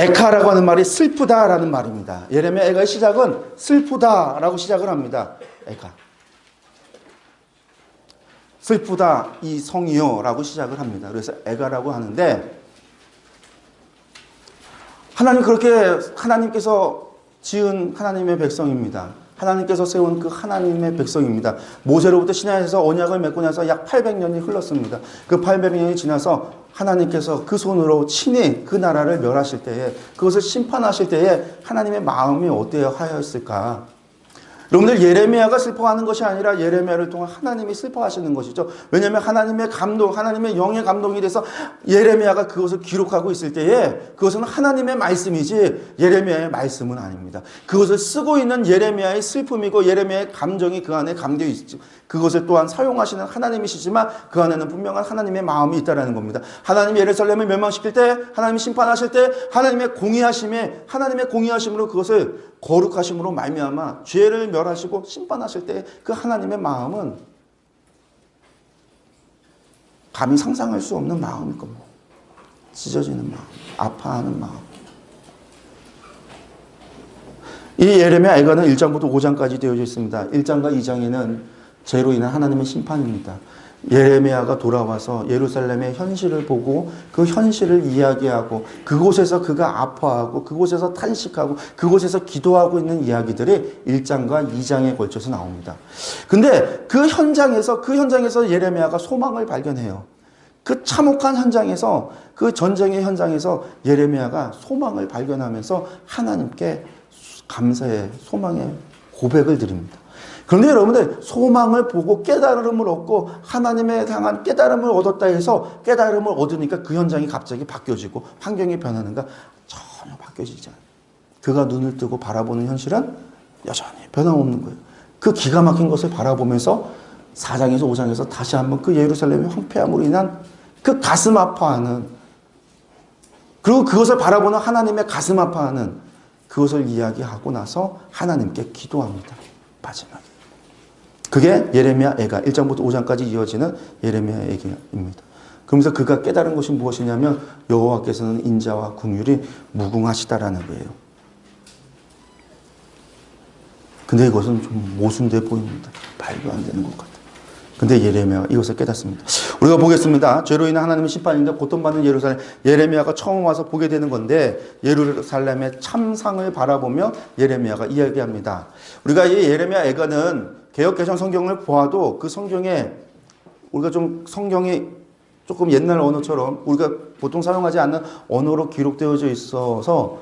에카라고 하는 말이 슬프다라는 말입니다. 예레미야 에가의 시작은 슬프다라고 시작을 합니다. 에카. 슬프다 이 성이요 라고 시작을 합니다. 그래서 에가라고 하는데, 하나님 그렇게 하나님께서 지은 하나님의 백성입니다. 하나님께서 세운 그 하나님의 백성입니다. 모세로부터 시내에서 언약을 맺고 나서 약 800년이 흘렀습니다. 그 800년이 지나서 하나님께서 그 손으로 친히 그 나라를 멸하실 때에, 그것을 심판하실 때에 하나님의 마음이 어떠하였을까? 여러분들, 예레미야가 슬퍼하는 것이 아니라 예레미야를 통한 하나님이 슬퍼하시는 것이죠. 왜냐하면 하나님의 감동, 하나님의 영의 감동이 돼서 예레미야가 그것을 기록하고 있을 때에 그것은 하나님의 말씀이지 예레미야의 말씀은 아닙니다. 그것을 쓰고 있는 예레미야의 슬픔이고 예레미야의 감정이 그 안에 담겨 있죠. 그것을 또한 사용하시는 하나님이시지만 그 안에는 분명한 하나님의 마음이 있다는 겁니다. 하나님이 예루살렘을 멸망시킬 때, 하나님이 심판하실 때 하나님의 공의하심에, 하나님의 공의하심으로 그것을 거룩하심으로 말미암아 죄를 멸하시고 심판하실 때 그 하나님의 마음은 감히 상상할 수 없는 마음일 겁니다. 찢어지는 마음, 아파하는 마음. 이 예레미야 에가는 1장부터 5장까지 되어져 있습니다. 1장과 2장에는 죄로 인한 하나님의 심판입니다. 예레미야가 돌아와서 예루살렘의 현실을 보고 그 현실을 이야기하고 그곳에서 그가 아파하고 그곳에서 탄식하고 그곳에서 기도하고 있는 이야기들이 1장과 2장에 걸쳐서 나옵니다. 근데 그 현장에서 예레미야가 소망을 발견해요. 그 참혹한 현장에서, 그 전쟁의 현장에서 예레미야가 소망을 발견하면서 하나님께 감사의, 소망의 고백을 드립니다. 그런데 여러분들, 소망을 보고 깨달음을 얻고 하나님에 향한 깨달음을 얻었다 해서 깨달음을 얻으니까 그 현장이 갑자기 바뀌어지고 환경이 변하는가? 전혀 바뀌어지지 않아요. 그가 눈을 뜨고 바라보는 현실은 여전히 변함없는 거예요. 그 기가 막힌 것을 바라보면서 4장에서 5장에서 다시 한번 그 예루살렘의 황폐함으로 인한 그 가슴 아파하는, 그리고 그것을 바라보는 하나님의 가슴 아파하는 그것을 이야기하고 나서 하나님께 기도합니다. 마지막에. 그게 예레미야 에가 1장부터 5장까지 이어지는 예레미야 에가입니다. 그러면서 그가 깨달은 것이 무엇이냐면 여호와께서는 인자와 긍휼이 무궁하시다라는 거예요. 근데 이것은 좀 모순돼 보입니다. 말도 안 되는 것 같아요. 근데 예레미야가 이것을 깨닫습니다. 우리가 보겠습니다. 죄로 인한 하나님의 심판인데 고통받는 예루살렘, 예레미야가 처음 와서 보게 되는 건데 예루살렘의 참상을 바라보며 예레미야가 이야기합니다. 우리가 이 예레미야 에가는 개역개정 성경을 보아도 그 성경에 우리가 좀 성경이 조금 옛날 언어처럼 우리가 보통 사용하지 않는 언어로 기록되어져 있어서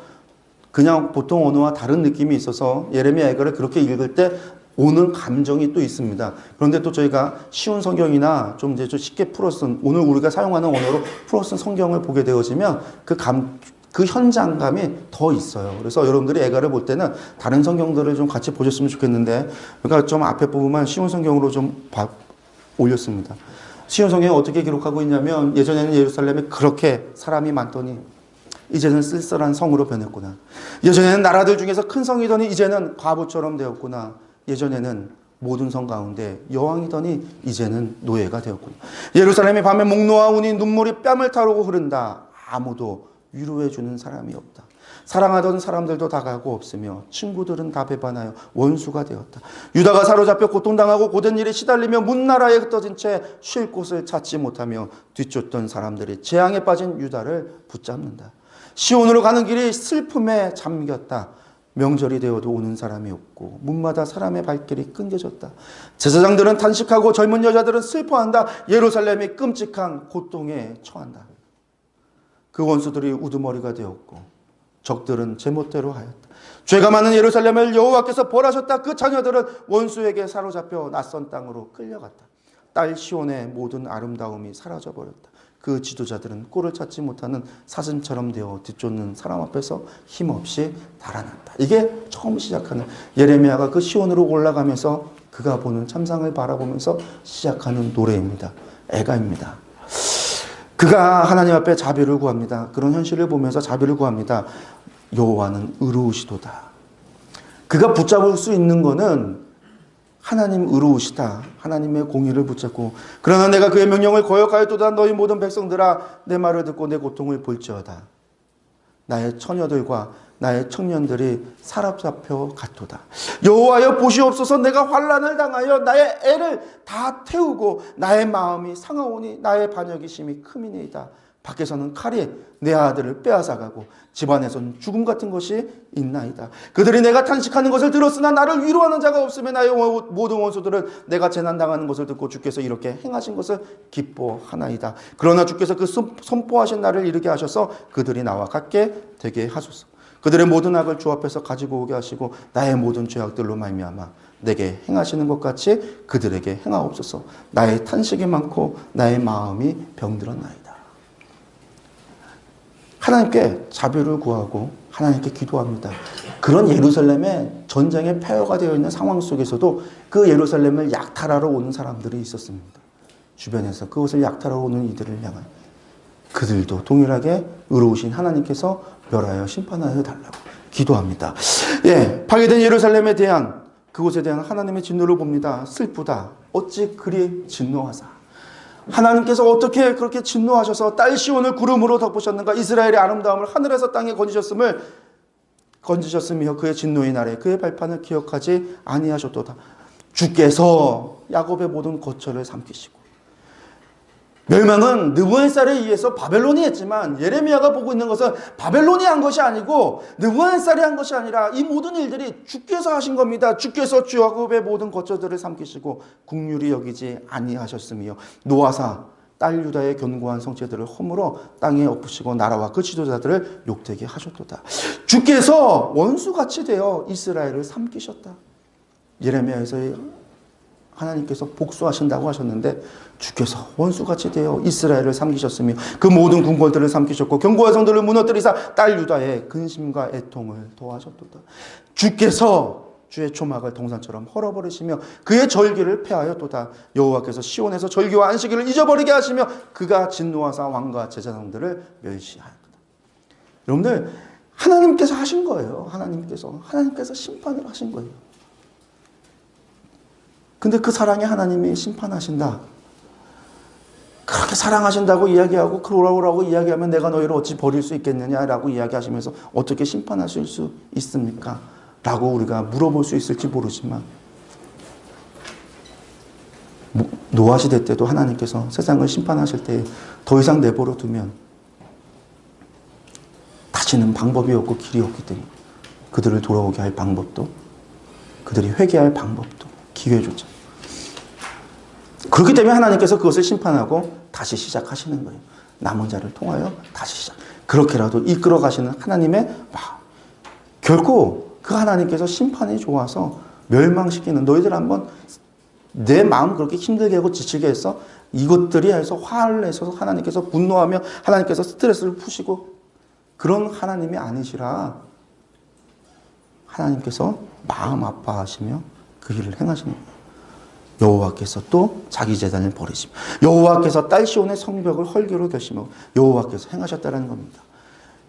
그냥 보통 언어와 다른 느낌이 있어서 예레미야 에가를 그렇게 읽을 때 오는 감정이 또 있습니다. 그런데 또 저희가 쉬운 성경이나 좀 이제 좀 쉽게 풀어쓴, 오늘 우리가 사용하는 언어로 풀어쓴 성경을 보게 되어지면 그 현장감이 더 있어요. 그래서 여러분들이 에가를 볼 때는 다른 성경들을 좀 같이 보셨으면 좋겠는데, 그러니까 좀 앞에 부분만 쉬운 성경으로 좀 올렸습니다. 쉬운 성경이 어떻게 기록하고 있냐면, 예전에는 예루살렘에 그렇게 사람이 많더니 이제는 쓸쓸한 성으로 변했구나. 예전에는 나라들 중에서 큰 성이더니 이제는 과부처럼 되었구나. 예전에는 모든 성 가운데 여왕이더니 이제는 노예가 되었구나. 예루살렘이 밤에 목 놓아 우니 눈물이 뺨을 타르고 흐른다. 아무도 위로해 주는 사람이 없다. 사랑하던 사람들도 다 가고 없으며 친구들은 다 배반하여 원수가 되었다. 유다가 사로잡혀 고통당하고 고된 일에 시달리며 문나라에 흩어진 채 쉴 곳을 찾지 못하며 뒤쫓던 사람들이 재앙에 빠진 유다를 붙잡는다. 시온으로 가는 길이 슬픔에 잠겼다. 명절이 되어도 오는 사람이 없고 문마다 사람의 발길이 끊겨졌다. 제사장들은 탄식하고 젊은 여자들은 슬퍼한다. 예루살렘이 끔찍한 고통에 처한다. 그 원수들이 우두머리가 되었고 적들은 제멋대로 하였다. 죄가 많은 예루살렘을 여호와께서 벌하셨다. 그 자녀들은 원수에게 사로잡혀 낯선 땅으로 끌려갔다. 딸 시온의 모든 아름다움이 사라져버렸다. 그 지도자들은 꼴을 찾지 못하는 사슴처럼 되어 뒤쫓는 사람 앞에서 힘없이 달아났다. 이게 처음 시작하는, 예레미야가 그 시온으로 올라가면서 그가 보는 참상을 바라보면서 시작하는 노래입니다. 에가입니다. 그가 하나님 앞에 자비를 구합니다. 그런 현실을 보면서 자비를 구합니다. 여호와는 의로우시도다. 그가 붙잡을 수 있는 거는 하나님 의로우시다. 하나님의 공의를 붙잡고, 그러나 내가 그의 명령을 거역하였도다. 너희 모든 백성들아 내 말을 듣고 내 고통을 볼지어다. 나의 처녀들과 나의 청년들이 사로잡혀 갔도다. 여호와여 보시옵소서. 내가 환난을 당하여 나의 애를 다 태우고 나의 마음이 상하오니 나의 반역이 심히 크미니이다. 밖에서는 칼이 내 아들을 빼앗아가고 집안에서는 죽음 같은 것이 있나이다. 그들이 내가 탄식하는 것을 들었으나 나를 위로하는 자가 없으며 나의 모든 원수들은 내가 재난당하는 것을 듣고 주께서 이렇게 행하신 것을 기뻐하나이다. 그러나 주께서 그 선포하신 날을 이르게 하셔서 그들이 나와 같게 되게 하소서. 그들의 모든 악을 주 앞에서 가지고 오게 하시고 나의 모든 죄악들로 말미암아 내게 행하시는 것 같이 그들에게 행하옵소서. 나의 탄식이 많고 나의 마음이 병들었나이다. 하나님께 자비를 구하고 하나님께 기도합니다. 그런 예루살렘의 전쟁의 폐허가 되어 있는 상황 속에서도 그 예루살렘을 약탈하러 오는 사람들이 있었습니다. 주변에서 그것을 약탈하러 오는 이들을 향한 그들도 동일하게 의로우신 하나님께서 멸하여 심판하여 달라고 기도합니다. 예, 파괴된 예루살렘에 대한 그곳에 대한 하나님의 진노를 봅니다. 슬프다. 어찌 그리 진노하사. 하나님께서 어떻게 그렇게 진노하셔서 딸 시온을 구름으로 덮으셨는가. 이스라엘의 아름다움을 하늘에서 땅에 건지셨으며 그의 진노의 날에 그의 발판을 기억하지 아니하셨도다. 주께서 야곱의 모든 거처를 삼키시고 멸망은 느부갓네살에 의해서 바벨론이 했지만 예레미야가 보고 있는 것은 바벨론이 한 것이 아니고 느부갓네살이 한 것이 아니라 이 모든 일들이 주께서 하신 겁니다. 주께서 야곱의 모든 거처들을 삼키시고 긍휼히 여기지 아니하셨으며 노아사 딸 유다의 견고한 성체들을 허물어 땅에 엎으시고 나라와 그 지도자들을 욕되게 하셨도다. 주께서 원수같이 되어 이스라엘을 삼키셨다. 예레미야에서 하나님께서 복수하신다고 하셨는데 주께서 원수같이 되어 이스라엘을 삼키셨으며 그 모든 궁궐들을 삼키셨고 견고한 성들을 무너뜨리사 딸 유다의 근심과 애통을 더하셨도다. 주께서 주의 초막을 동산처럼 헐어버리시며 그의 절기를 폐하였도다. 여호와께서 시온에서 절기와 안식일을 잊어버리게 하시며 그가 진노하사 왕과 제사장들을 멸시하였도다. 여러분들 하나님께서 하신 거예요. 하나님께서 심판을 하신 거예요. 근데 그 사랑의 하나님이 심판하신다. 그렇게 사랑하신다고 이야기하고 그러라고 이야기하면 내가 너희를 어찌 버릴 수 있겠느냐라고 이야기하시면서 어떻게 심판하실 수 있습니까? 라고 우리가 물어볼 수 있을지 모르지만 노아 시대 때도 하나님께서 세상을 심판하실 때 더 이상 내버려 두면 다시는 방법이 없고 길이 없기 때문에 그들을 돌아오게 할 방법도 그들이 회개할 방법도 기회조차. 그렇기 때문에 하나님께서 그것을 심판하고 다시 시작하시는 거예요. 남은 자를 통하여 다시 시작. 그렇게라도 이끌어 가시는 하나님의 마음. 결코 그 하나님께서 심판이 좋아서 멸망시키는 너희들 한번 내 마음 그렇게 힘들게 하고 지치게 해서 이것들이 해서 화를 내셔서 하나님께서 분노하며 하나님께서 스트레스를 푸시고 그런 하나님이 아니시라 하나님께서 마음 아파하시며 그 일을 행하시는 거예요. 여호와께서 또 자기 제단을 버리시며 여호와께서 딸 시온의 성벽을 헐기로 겨시며 여호와께서 행하셨다는 겁니다.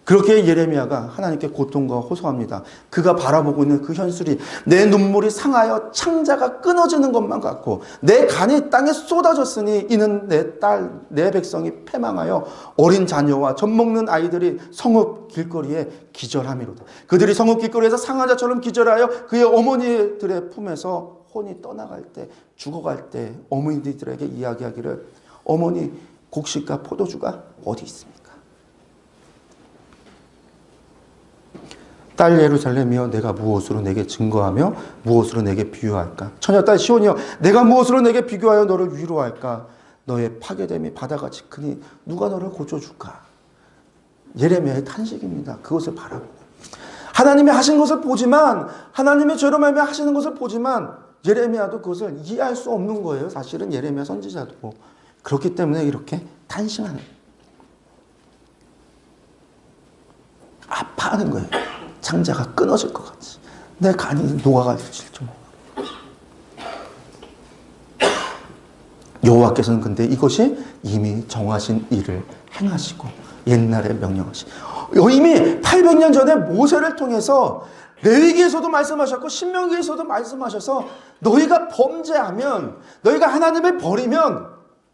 그렇게 예레미야가 하나님께 고통과 호소합니다. 그가 바라보고 있는 그 현실이 내 눈물이 상하여 창자가 끊어지는 것만 같고 내 간이 땅에 쏟아졌으니 이는 내 백성이 패망하여 어린 자녀와 젖먹는 아이들이 성읍 길거리에 기절함이로다. 그들이 성읍 길거리에서 상한 자처럼 기절하여 그의 어머니들의 품에서 혼이 떠나갈 때 죽어갈 때 어머니들에게 이야기하기를 어머니 곡식과 포도주가 어디 있습니까? 딸 예루살렘이여 내가 무엇으로 내게 증거하며 무엇으로 내게 비유할까? 처녀 딸 시온이여 내가 무엇으로 내게 비교하여 너를 위로할까? 너의 파괴됨이 바다같이 크니 누가 너를 고쳐줄까? 예레미야의 탄식입니다. 그것을 바라보고 하나님이 하신 것을 보지만 하나님의 죄로 말미암아 하시는 것을 보지만 예레미야도 그것을 이해할 수 없는 거예요. 사실은 예레미야 선지자도 그렇기 때문에 이렇게 탄식하는 아파하는 거예요. 창자가 끊어질 것 같이 내 간이 녹아갈 정도. 여호와께서는 근데 이것이 이미 정하신 일을 행하시고 옛날에 명령하신 이미 800년 전에 모세를 통해서 레위기에서도 말씀하셨고 신명기에서도 말씀하셔서 너희가 범죄하면 너희가 하나님을 버리면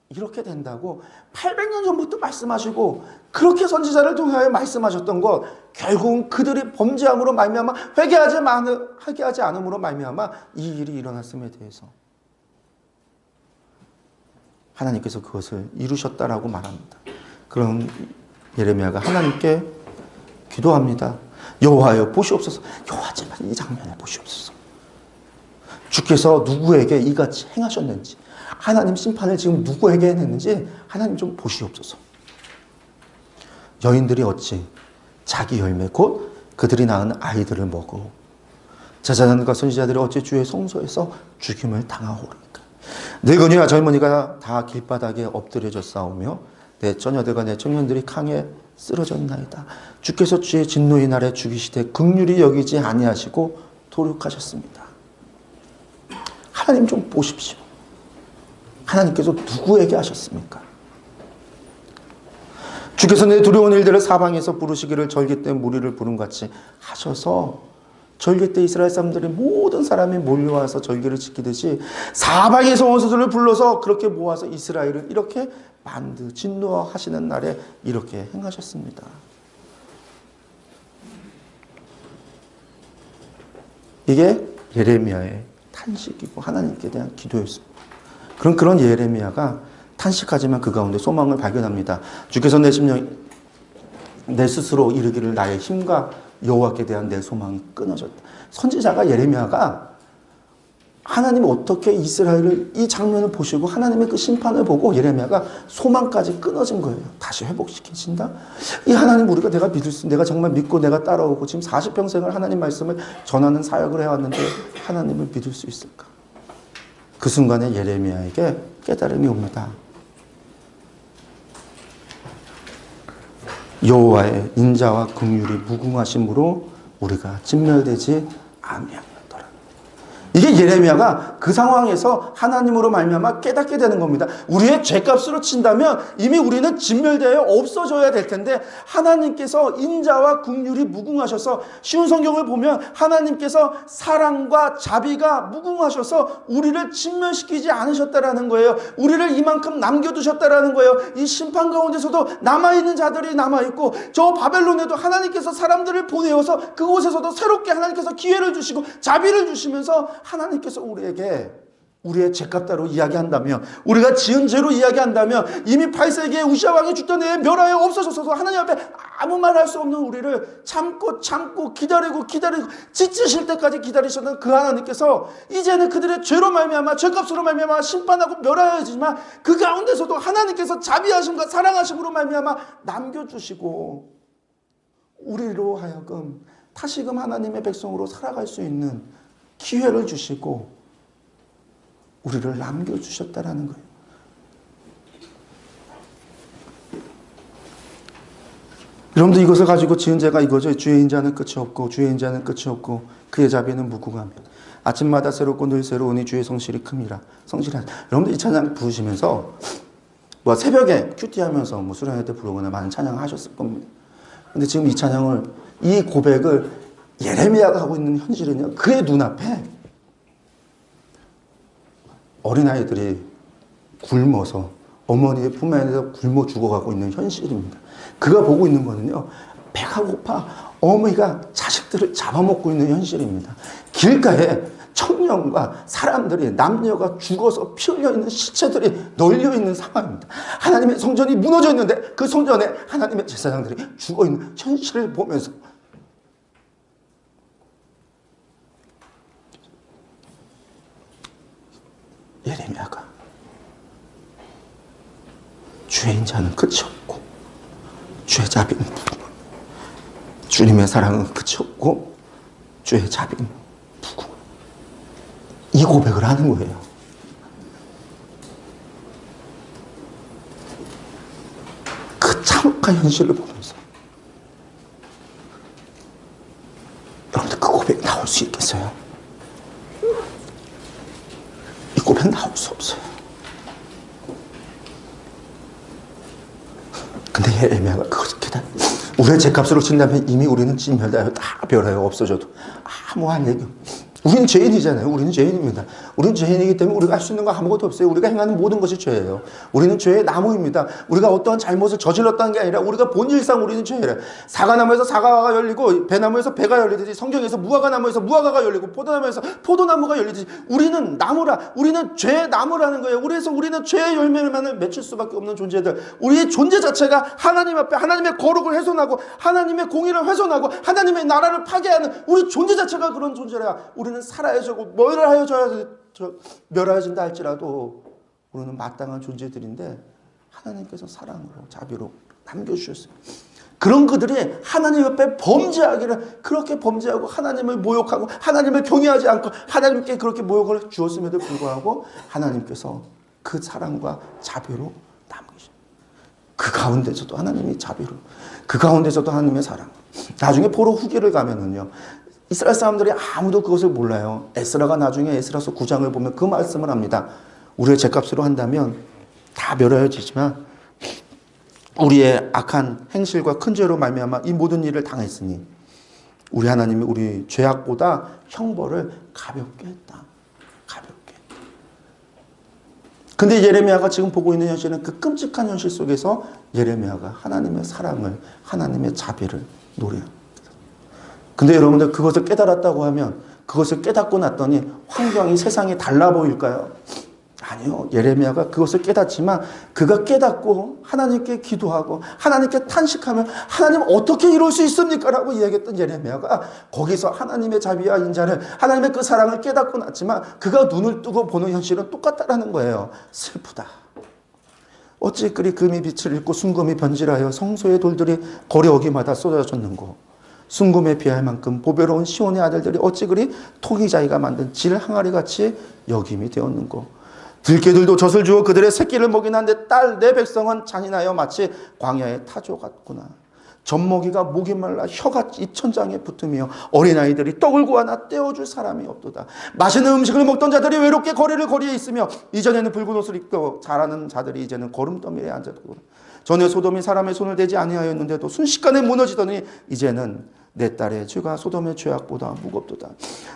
이렇게 된다고 800년 전부터 말씀하시고 그렇게 선지자를 통하여 말씀하셨던 것, 결국은 그들이 범죄함으로 말미암아 회개하지 않음으로 말미암아 이 일이 일어났음에 대해서 하나님께서 그것을 이루셨다라고 말합니다. 그럼 예레미야가 하나님께 기도합니다. 여호와여 보시옵소서. 여호와 제발 이 장면을 보시옵소서. 주께서 누구에게 이같이 행하셨는지, 하나님 심판을 지금 누구에게 했는지 하나님 좀 보시옵소서. 여인들이 어찌 자기 열매 곧 그들이 낳은 아이들을 먹고 제사장들과 선지자들이 어찌 주의 성소에서 죽임을 당하오리까. 늙은이와 젊은이가 다 길바닥에 엎드려져 싸우며 내 처녀들과 내 청년들이 강에 쓰러졌나이다. 주께서 주의 진노의 날에 죽이시되 긍휼히 여기지 아니하시고 도륙하셨습니다. 하나님 좀 보십시오. 하나님께서 누구에게 하셨습니까? 주께서 내 두려운 일들을 사방에서 부르시기를 절기 때 무리를 부름같이 하셔서 절기 때 이스라엘 사람들이 모든 사람이 몰려와서 절기를 지키듯이 사방에서 원수들을 불러서 그렇게 모아서 이스라엘을 이렇게 진노하시는 날에 이렇게 행하셨습니다. 이게 예레미야의 탄식이고 하나님께 대한 기도였습니다. 그런 예레미야가 탄식하지만 그 가운데 소망을 발견합니다. 주께서 내 심령, 내 스스로 이르기를 나의 힘과 여호와께 대한 내 소망이 끊어졌다. 선지자가 예레미야가 하나님이 어떻게 이스라엘을 이 장면을 보시고 하나님의 그 심판을 보고 예레미야가 소망까지 끊어진 거예요. 다시 회복시키신다? 이 하나님 우리가 내가 정말 믿고 내가 따라오고 지금 40평생을 하나님 말씀을 전하는 사역을 해왔는데 하나님을 믿을 수 있을까? 그 순간에 예레미야에게 깨달음이 옵니다. 여호와의 인자와 긍휼이 무궁하심으로 우리가 진멸되지 아니하였더라. 이게 예레미야가 그 상황에서 하나님으로 말미암아 깨닫게 되는 겁니다. 우리의 죄값으로 친다면 이미 우리는 진멸되어 없어져야 될 텐데 하나님께서 인자와 긍휼이 무궁하셔서 쉬운 성경을 보면 하나님께서 사랑과 자비가 무궁하셔서 우리를 진멸시키지 않으셨다라는 거예요. 우리를 이만큼 남겨두셨다라는 거예요. 이 심판 가운데서도 남아있는 자들이 남아있고 저 바벨론에도 하나님께서 사람들을 보내어서 그곳에서도 새롭게 하나님께서 기회를 주시고 자비를 주시면서 하나님께서 우리에게 우리의 죄값다로 이야기한다면, 우리가 지은 죄로 이야기한다면 이미 8세기에 우시아 왕이 죽던 해에 멸하여 없어졌어도 하나님 앞에 아무 말 할 수 없는 우리를 참고 기다리고 지치실 때까지 기다리셨던 그 하나님께서 이제는 그들의 죄로 말미암아 죄값으로 말미암아 심판하고 멸하여지만 그 가운데서도 하나님께서 자비하심과 사랑하심으로 말미암아 남겨주시고 우리로 하여금 다시금 하나님의 백성으로 살아갈 수 있는 기회를 주시고 우리를 남겨주셨다라는 거예요. 여러분들 이것을 가지고 지은 죄가 이거죠. 주의 인자는 끝이 없고 주의 인자는 끝이 없고 그의 자비는 무궁하며 아침마다 새롭고 늘 새로우니 주의 성실이 큼이라. 성실한. 여러분들 이 찬양 부르시면서 새벽에 큐티하면서 수련회 때 부르거나 많은 찬양을 하셨을 겁니다. 근데 지금 이 찬양을, 이 고백을 예레미야가 하고 있는 현실은요, 그의 눈앞에 어린아이들이 굶어서 어머니의 품 안에서 굶어 죽어가고 있는 현실입니다. 그가 보고 있는 거는요, 배가 고파 어머니가 자식들을 잡아먹고 있는 현실입니다. 길가에 청년과 사람들이, 남녀가 죽어서 피 흘려 있는 시체들이 널려 있는 상황입니다. 하나님의 성전이 무너져 있는데 그 성전에 하나님의 제사장들이 죽어 있는 현실을 보면서 예레미야가 주의 인자는 끝이 없고 주의 자비는 무궁하고 주님의 사랑은 끝이 없고 주의 자비는 무궁하고 이 고백을 하는 거예요. 그 참혹한 현실을 보면서 여러분들 그 고백이 나올 수 있겠어요? 고백 나올 수 없어요. 근데 예레미야가 그렇게 우리의 죄값으로 친다면 이미 우리는 진멸하여 다 멸하여 없어져도 아무 할 얘기. 우리는 죄인이잖아요. 우리는 죄인입니다. 우리는 죄인이기 때문에 우리가 할 수 있는 거 아무것도 없어요. 우리가 행하는 모든 것이 죄예요. 우리는 죄의 나무입니다. 우리가 어떠한 잘못을 저질렀다는 게 아니라 우리가 본질상 우리는 죄예요. 사과나무에서 사과가 열리고 배나무에서 배가 열리듯이 성경에서 무화과나무에서 무화과가 열리고 포도나무에서 포도나무가 열리듯이 우리는 나무라. 우리는 죄의 나무라는 거예요. 그래서 우리는 죄의 열매를 맺힐 수밖에 없는 존재들. 우리의 존재 자체가 하나님 앞에 하나님의 거룩을 훼손하고 하나님의 공의를 훼손하고 하나님의 나라를 파괴하는 우리 존재 자체가 그런 존재라. 우리는 살아야지고 멸하여진다 할지라도 우리는 마땅한 존재들인데 하나님께서 사랑으로 자비로 남겨주셨어요. 그런 그들이 하나님 옆에 범죄하기를 그렇게 범죄하고 하나님을 모욕하고 하나님을 경외하지 않고 하나님께 그렇게 모욕을 주었음에도 불구하고 하나님께서 그 사랑과 자비로 남기셨어요. 그 가운데서도 하나님이 자비로, 그 가운데서도 하나님의 사랑. 나중에 포로 후기를 가면은요, 이스라엘 사람들이 아무도 그것을 몰라요. 에스라가 나중에 에스라서 9장을 보면 그 말씀을 합니다. 우리의 죄값으로 한다면 다 멸하여지지만 우리의 악한 행실과 큰 죄로 말미암아 이 모든 일을 당했으니 우리 하나님이 우리 죄악보다 형벌을 가볍게 했다. 가볍게. 근데 예레미야가 지금 보고 있는 현실은 그 끔찍한 현실 속에서 예레미야가 하나님의 사랑을, 하나님의 자비를 노래합니다. 근데 여러분들 그것을 깨달았다고 하면 그것을 깨닫고 났더니 환경이 세상이 달라 보일까요? 아니요. 예레미야가 그것을 깨닫지만 그가 깨닫고 하나님께 기도하고 하나님께 탄식하면 하나님 어떻게 이럴 수 있습니까? 라고 이야기했던 예레미야가 거기서 하나님의 자비와 인자를 하나님의 그 사랑을 깨닫고 났지만 그가 눈을 뜨고 보는 현실은 똑같다라는 거예요. 슬프다. 어찌 그리 금이 빛을 잃고 순금이 변질하여 성소의 돌들이 거리 어기마다 쏟아졌는고 순금에 비할 만큼 보배로운 시온의 아들들이 어찌 그리 토기자기가 만든 질 항아리같이 여김이 되었는고 들깨들도 젖을 주어 그들의 새끼를 먹이긴 한데 딸 내 백성은 잔인하여 마치 광야의 타조 같구나. 젖먹이가 목이 말라 혀가 입천장에 붙으며 어린아이들이 떡을 구하나 떼어줄 사람이 없도다. 맛있는 음식을 먹던 자들이 외롭게 거리에 있으며 이전에는 붉은 옷을 입고 자라는 자들이 이제는 거름더미에 앉았고 전에 소돔이 사람의 손을 대지 아니하였는데도 순식간에 무너지더니 이제는 내 딸의 죄가 소돔의 죄악보다 무겁도다.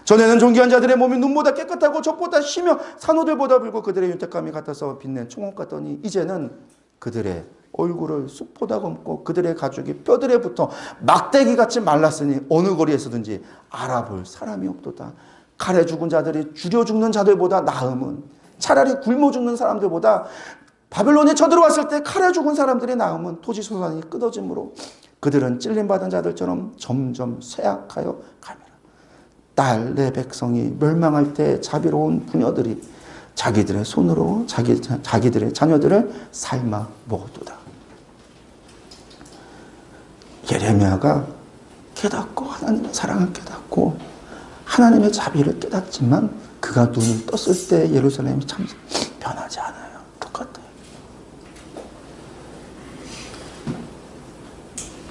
전에는 존귀한 자들의 몸이 눈보다 깨끗하고 젖보다 쉬며 산호들보다 붉고 그들의 윤택감이 같아서 빛낸 총옥 같더니 이제는 그들의 얼굴을 숲보다 검고 그들의 가죽이 뼈들에 붙어 막대기같이 말랐으니 어느 거리에서든지 알아볼 사람이 없도다. 칼에 죽은 자들이 줄여 죽는 자들보다 나음은 차라리 굶어 죽는 사람들보다 바벨론에 쳐들어왔을 때 칼에 죽은 사람들의 나음은 토지 소산이 끊어짐으로 그들은 찔림받은 자들처럼 점점 쇠약하여 가며 딸 내 백성이 멸망할 때 자비로운 부녀들이 자기들의 손으로 자기들의 자녀들을 삶아 먹었도다. 예레미야가 깨닫고 하나님의 사랑을 깨닫고 하나님의 자비를 깨닫지만 그가 눈을 떴을 때 예루살렘이 참 변하지 않아요. 똑같아요.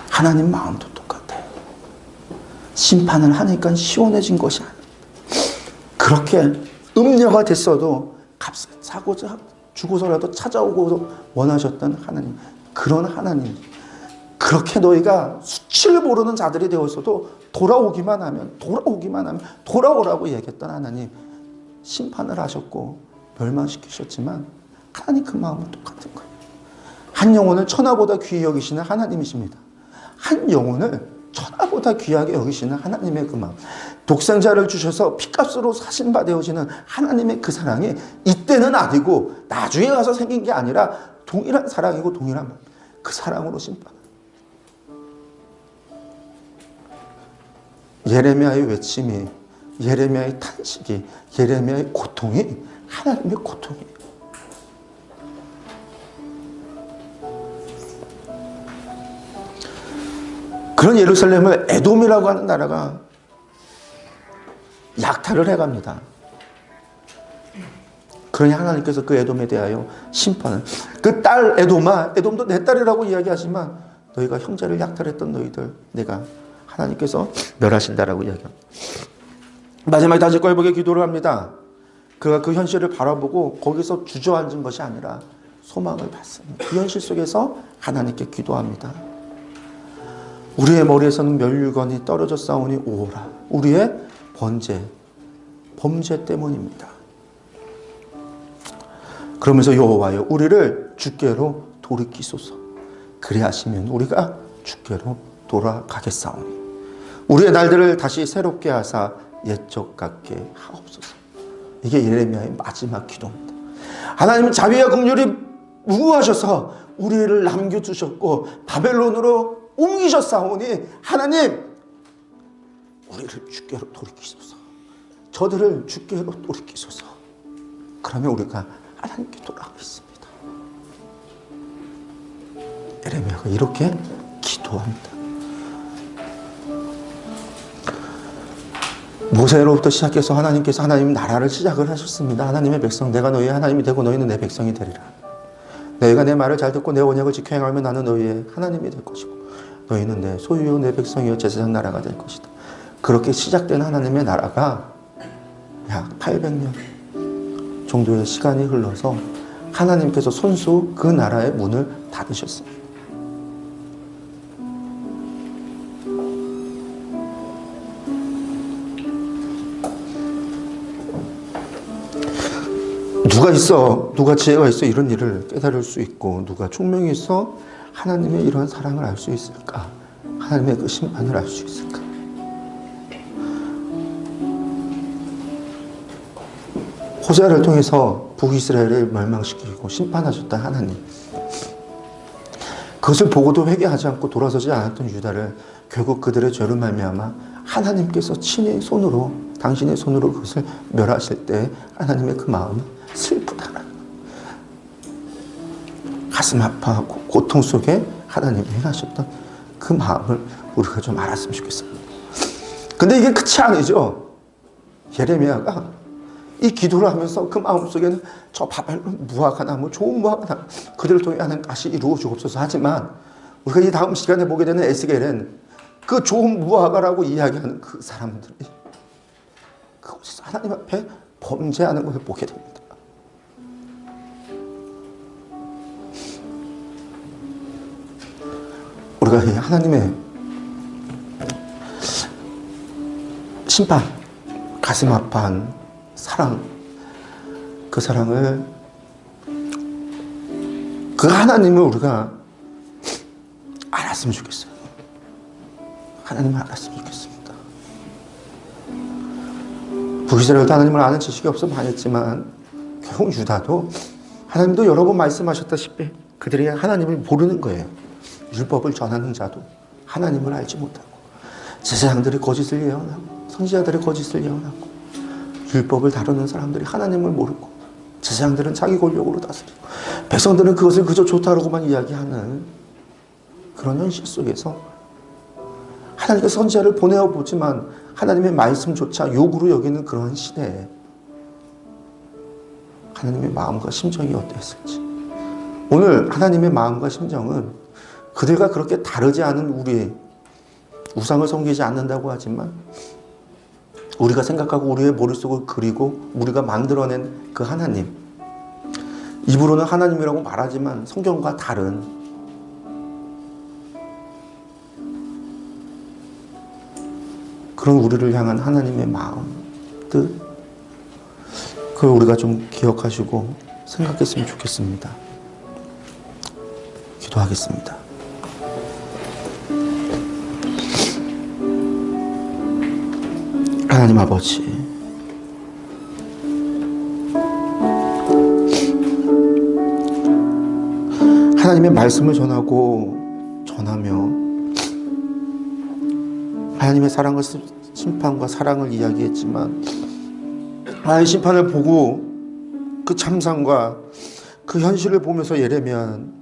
하나님 마음도 똑같아요. 심판을 하니까 시원해진 것이 아닙니다. 그렇게 음녀가 됐어도 값을 사고자 죽어서라도 찾아오고 원하셨던 하나님, 그런 하나님, 그렇게 너희가 수치를 모르는 자들이 되었어도 돌아오기만 하면 돌아오라고 얘기했던 하나님, 심판을 하셨고 멸망시키셨지만 하나님 그 마음은 똑같은 거예요. 한 영혼을 천하보다 귀히 여기시는 하나님이십니다. 한 영혼을 천하보다 귀하게 여기시는 하나님의 그 마음, 독생자를 주셔서 피값으로 사신 바 되어지는 하나님의 그 사랑이 이때는 아니고 나중에 가서 생긴 게 아니라 동일한 사랑이고 동일한 마음, 그 사랑으로 심판. 예레미야의 외침이, 예레미야의 탄식이, 예레미야의 고통이 하나님의 고통이에요. 그런 예루살렘을 에돔이라고 하는 나라가 약탈을 해갑니다. 그러니 하나님께서 그 에돔에 대하여 심판을, 그 딸 에돔아, 에돔도 내 딸이라고 이야기하지만 너희가 형제를 약탈했던 너희들 내가 하나님께서 멸하신다라고 이야기합니다. 마지막에 다시 꼴보게 기도를 합니다. 그가 그 현실을 바라보고 거기서 주저앉은 것이 아니라 소망을 받습니다. 그 현실 속에서 하나님께 기도합니다. 우리의 머리에서는 멸류관이 떨어져 싸우니 오라. 우리의 번제, 범죄 때문입니다. 그러면서 여호와여 우리를 주께로 돌이키소서. 그리하시면 우리가 주께로 돌아가겠사오니 우리의 날들을 다시 새롭게 하사 옛적 같게 하옵소서. 이게 예레미야의 마지막 기도입니다. 하나님은 자비와 긍휼이 무하셔서 우리를 남겨주셨고 바벨론으로 옮기셨사오니 하나님 우리를 주께로 돌이키소서. 저들을 주께로 돌이키소서. 그러면 우리가 하나님께 돌아가겠습니다. 예레미야가 이렇게 기도합니다. 모세로부터 시작해서 하나님께서 하나님 나라를 시작을 하셨습니다. 하나님의 백성 내가 너희의 하나님이 되고 너희는 내 백성이 되리라. 너희가 내 말을 잘 듣고 내 언약을 지켜 행하면 나는 너희의 하나님이 될 것이고 너희는 내 소유요 내 백성이요 제사장 나라가 될 것이다. 그렇게 시작된 하나님의 나라가 약 800년 정도의 시간이 흘러서 하나님께서 손수 그 나라의 문을 닫으셨습니다. 누가 있어, 누가 지혜가 있어 이런 일을 깨달을 수 있고 누가 총명이 있어 하나님의 이런 사랑을 알 수 있을까? 하나님의 그 심판을 알 수 있을까? 호세아를 통해서 북이스라엘을 멸망시키고 심판하셨다 하나님. 그것을 보고도 회개하지 않고 돌아서지 않았던 유다를 결국 그들의 죄로 말미암아 하나님께서 친히 손으로 당신의 손으로 그것을 멸하실 때 하나님의 그 마음은 슬프다. 가슴 아파하고 고통 속에 하나님이 행하셨던 그 마음을 우리가 좀 알았으면 좋겠습니다. 근데 이게 끝이 아니죠. 예레미야가 이 기도를 하면서 그 마음속에는 저 바벨론 무화과나 뭐 좋은 무화과나 그들을 통해 하는 것이 이루어 주옵소서 하지만 우리가 이 다음 시간에 보게 되는 에스겔은 그 좋은 무화과라고 이야기하는 그 사람들이 그곳에서 하나님 앞에 범죄하는 것을 보게 됩니다. 우리가 이 하나님의 심판, 가슴 아파한 사랑, 그 사랑을 그 하나님을 우리가 알았으면 좋겠어요. 하나님을 알았으면 좋겠습니다. 북이스라엘도 하나님을 아는 지식이 없어 많았지만 결국 유다도 하나님도 여러 번 말씀하셨다시피 그들이 하나님을 모르는 거예요. 율법을 전하는 자도 하나님을 알지 못하고 제사장들이 거짓을 예언하고 선지자들이 거짓을 예언하고 율법을 다루는 사람들이 하나님을 모르고 제사장들은 자기 권력으로 다스리고 백성들은 그것을 그저 좋다라고만 이야기하는 그런 현실 속에서 하나님께서 선지자를 보내어 보지만 하나님의 말씀조차 욕으로 여기는 그런 시대에 하나님의 마음과 심정이 어땠을지 오늘 하나님의 마음과 심정은 그들과 그렇게 다르지 않은 우리의 우상을 섬기지 않는다고 하지만 우리가 생각하고 우리의 머릿속을 그리고 우리가 만들어낸 그 하나님 입으로는 하나님이라고 말하지만 성경과 다른 그런 우리를 향한 하나님의 마음들 그걸 우리가 좀 기억하시고 생각했으면 좋겠습니다. 기도하겠습니다. 하나님 아버지, 하나님의 말씀을 전하며 하나님의 사랑과 심판과 사랑을 이야기했지만 하나님의 심판을 보고 그 참상과 그 현실을 보면서 예레미야는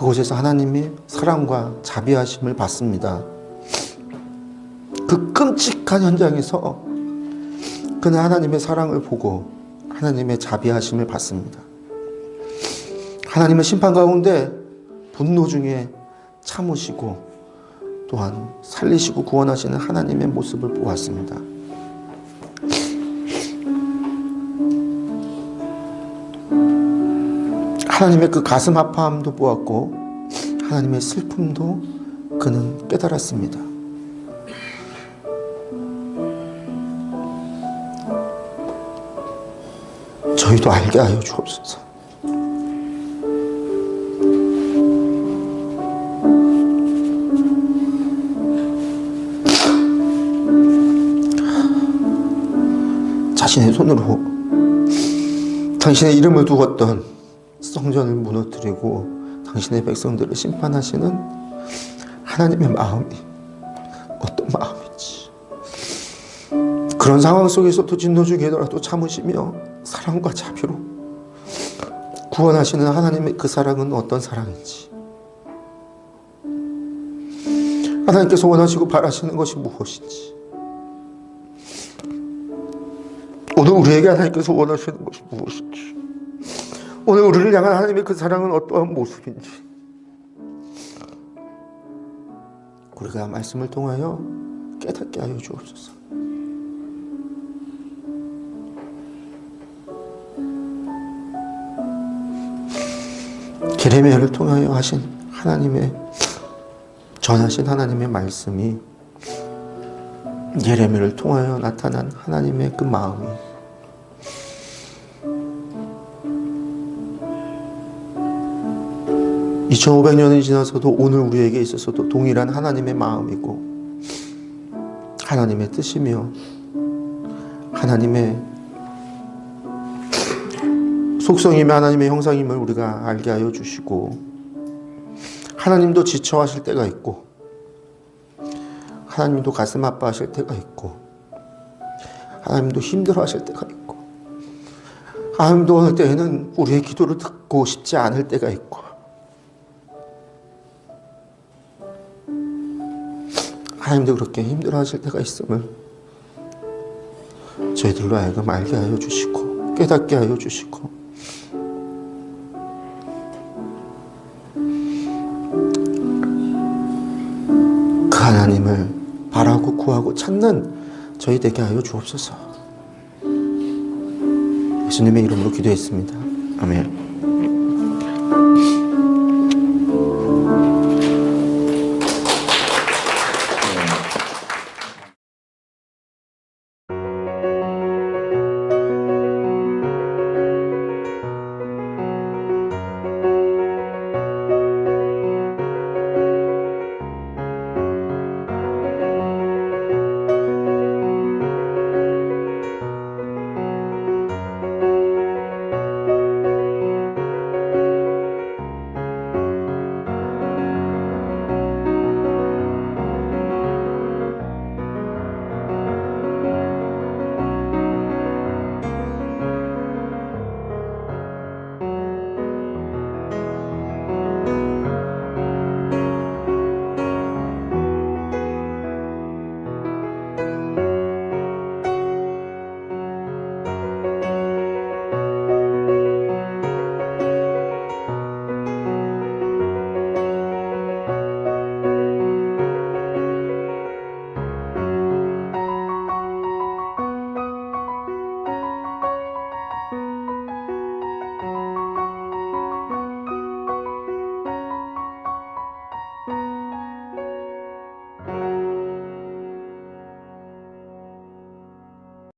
그곳에서 하나님의 사랑과 자비하심을 받습니다. 그 끔찍한 현장에서 그는 하나님의 사랑을 보고 하나님의 자비하심을 받습니다. 하나님의 심판 가운데 분노 중에 참으시고 또한 살리시고 구원하시는 하나님의 모습을 보았습니다. 하나님의 그 가슴 아파함도 보았고 하나님의 슬픔도 그는 깨달았습니다. 저희도 알게 하여 주옵소서. 자신의 손으로 당신의 이름을 두었던 성전을 무너뜨리고 당신의 백성들을 심판하시는 하나님의 마음이 어떤 마음인지, 그런 상황 속에서도 진노중에라도 참으시며 사랑과 자비로 구원하시는 하나님의 그 사랑은 어떤 사랑인지, 하나님께서 원하시고 바라시는 것이 무엇인지, 오늘 우리에게 하나님께서 원하시는 것이 무엇인지, 오늘 우리를 향한 하나님의 그 사랑은 어떠한 모습인지, 우리가 말씀을 통하여 깨닫게 하여 주옵소서. 예레미야를 통하여 하신 하나님의 전하신 하나님의 말씀이 예레미야를 통하여 나타난 하나님의 그 마음이 2500년이 지나서도 오늘 우리에게 있어서도 동일한 하나님의 마음이고 하나님의 뜻이며 하나님의 속성이며 하나님의 형상임을 우리가 알게 하여 주시고, 하나님도 지쳐하실 때가 있고 하나님도 가슴 아파하실 때가 있고 하나님도 힘들어하실 때가 있고 하나님도 어느 때에는 우리의 기도를 듣고 싶지 않을 때가 있고 하나님도 그렇게 힘들어하실 때가 있음을 저희들로 하여금 알게 하여 주시고 깨닫게 하여 주시고, 그 하나님을 바라고 구하고 찾는 저희 되게 하여 주옵소서. 예수님의 이름으로 기도했습니다. 아멘.